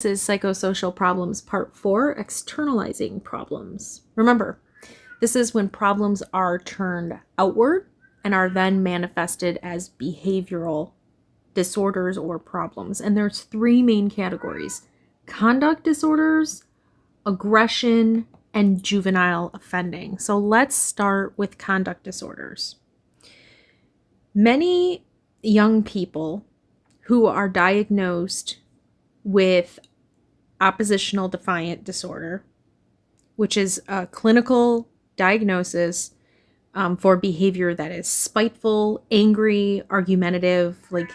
This is Psychosocial Problems Part 4, Externalizing Problems. Remember, this is when problems are turned outward and are then manifested as behavioral disorders or problems. And there's three main categories: conduct disorders, aggression, and juvenile offending. So let's start with conduct disorders. Many young people who are diagnosed with oppositional defiant disorder, which is a clinical diagnosis for behavior that is spiteful, angry, argumentative. Like,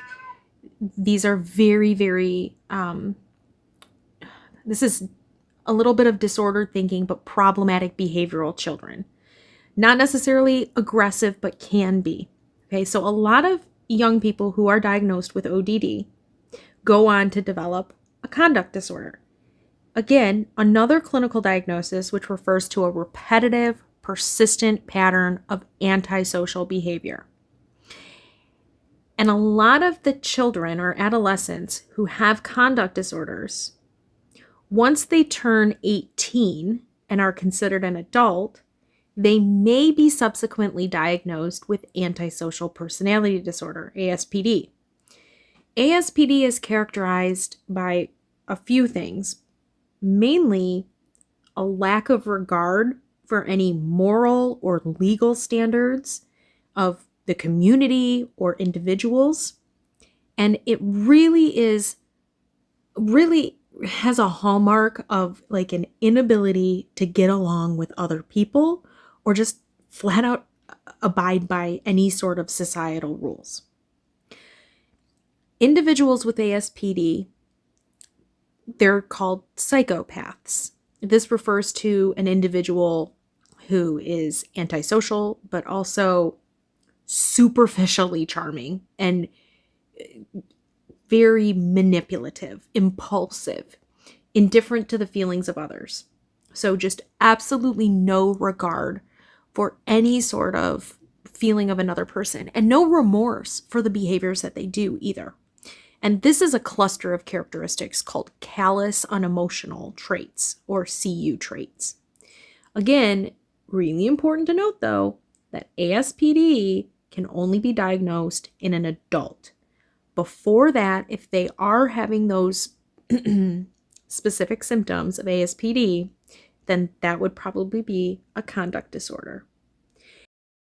these are very, very, this is a little bit of disordered thinking, but problematic behavioral children. Not necessarily aggressive, but can be. Okay, so a lot of young people who are diagnosed with ODD go on to develop a conduct disorder. Again, another clinical diagnosis which refers to a repetitive, persistent pattern of antisocial behavior. And a lot of the children or adolescents who have conduct disorders, once they turn 18 and are considered an adult, they may be subsequently diagnosed with antisocial personality disorder, ASPD. ASPD is characterized by a few things. Mainly a lack of regard for any moral or legal standards of the community or individuals. And it really has a hallmark of like an inability to get along with other people or just flat out abide by any sort of societal rules. Individuals with ASPD, they're called psychopaths. This refers to an individual who is antisocial, but also superficially charming and very manipulative, impulsive, indifferent to the feelings of others. So just absolutely no regard for any sort of feeling of another person and no remorse for the behaviors that they do either. And this is a cluster of characteristics called callous unemotional traits, or CU traits. Again, really important to note though, that ASPD can only be diagnosed in an adult. Before that, if they are having those specific symptoms of ASPD, then that would probably be a conduct disorder.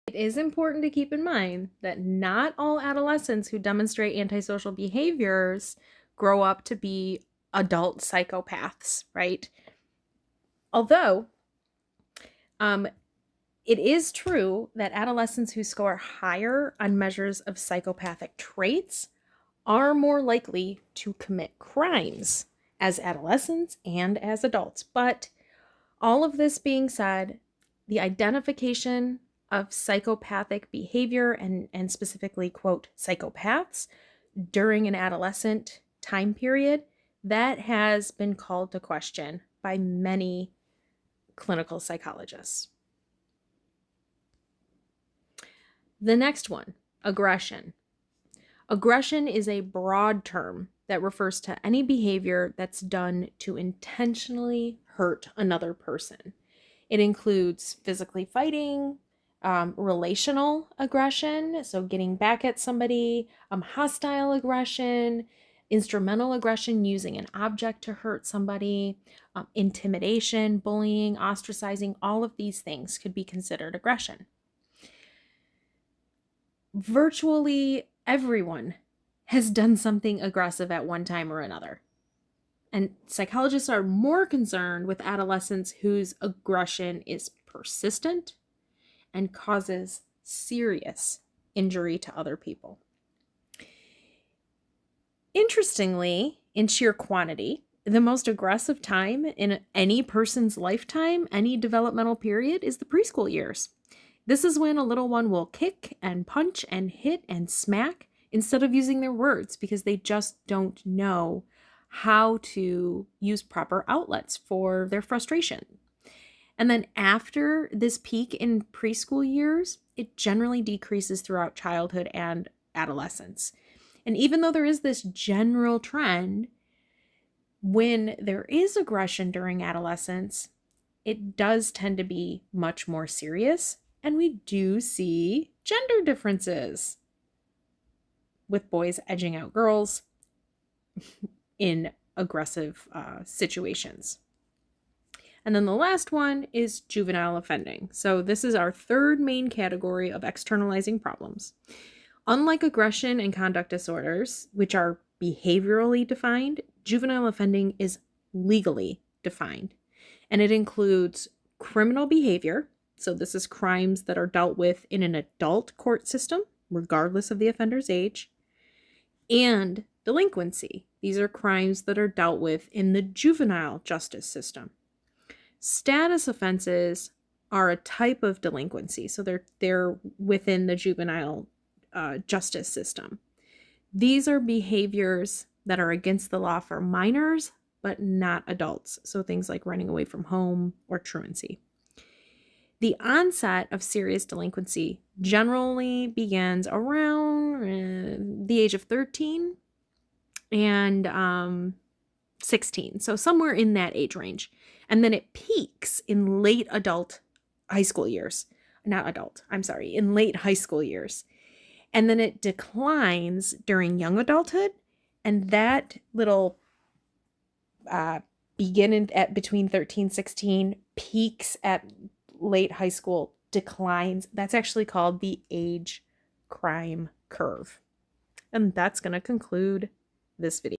It is important to keep in mind that not all adolescents who demonstrate antisocial behaviors grow up to be adult psychopaths, right? Although, it is true that adolescents who score higher on measures of psychopathic traits are more likely to commit crimes as adolescents and as adults. But all of this being said, the identification of psychopathic behavior and specifically, quote, psychopaths during an adolescent time period, that has been called to question by many clinical psychologists. The next one, aggression. Aggression is a broad term that refers to any behavior that's done to intentionally hurt another person. It includes physically fighting, relational aggression, so getting back at somebody, hostile aggression, instrumental aggression, using an object to hurt somebody, intimidation, bullying, ostracizing. All of these things could be considered aggression. Virtually everyone has done something aggressive at one time or another. And psychologists are more concerned with adolescents whose aggression is persistent and causes serious injury to other people. Interestingly, in sheer quantity, the most aggressive time in any person's lifetime, any developmental period, is the preschool years. This is when a little one will kick and punch and hit and smack instead of using their words because they just don't know how to use proper outlets for their frustration. And then after this peak in preschool years, it generally decreases throughout childhood and adolescence. And even though there is this general trend, When there is aggression during adolescence, it does tend to be much more serious, and we do see gender differences with boys edging out girls in aggressive situations. And then the last one is juvenile offending. So this is our third main category of externalizing problems. Unlike aggression and conduct disorders, which are behaviorally defined, juvenile offending is legally defined. And it includes criminal behavior. So this is crimes that are dealt with in an adult court system, regardless of the offender's age, and delinquency. These are crimes that are dealt with in the juvenile justice system. Status offenses are a type of delinquency, so they're within the juvenile justice system. These are behaviors that are against the law for minors, but not adults, so things like running away from home or truancy. The onset of serious delinquency generally begins around the age of 13 and 16, so somewhere in that age range. And then it peaks in late high school years. In late high school years. And then it declines during young adulthood. And that little beginning at between 13, 16, peaks at late high school, declines. That's actually called the age crime curve. And that's going to conclude this video.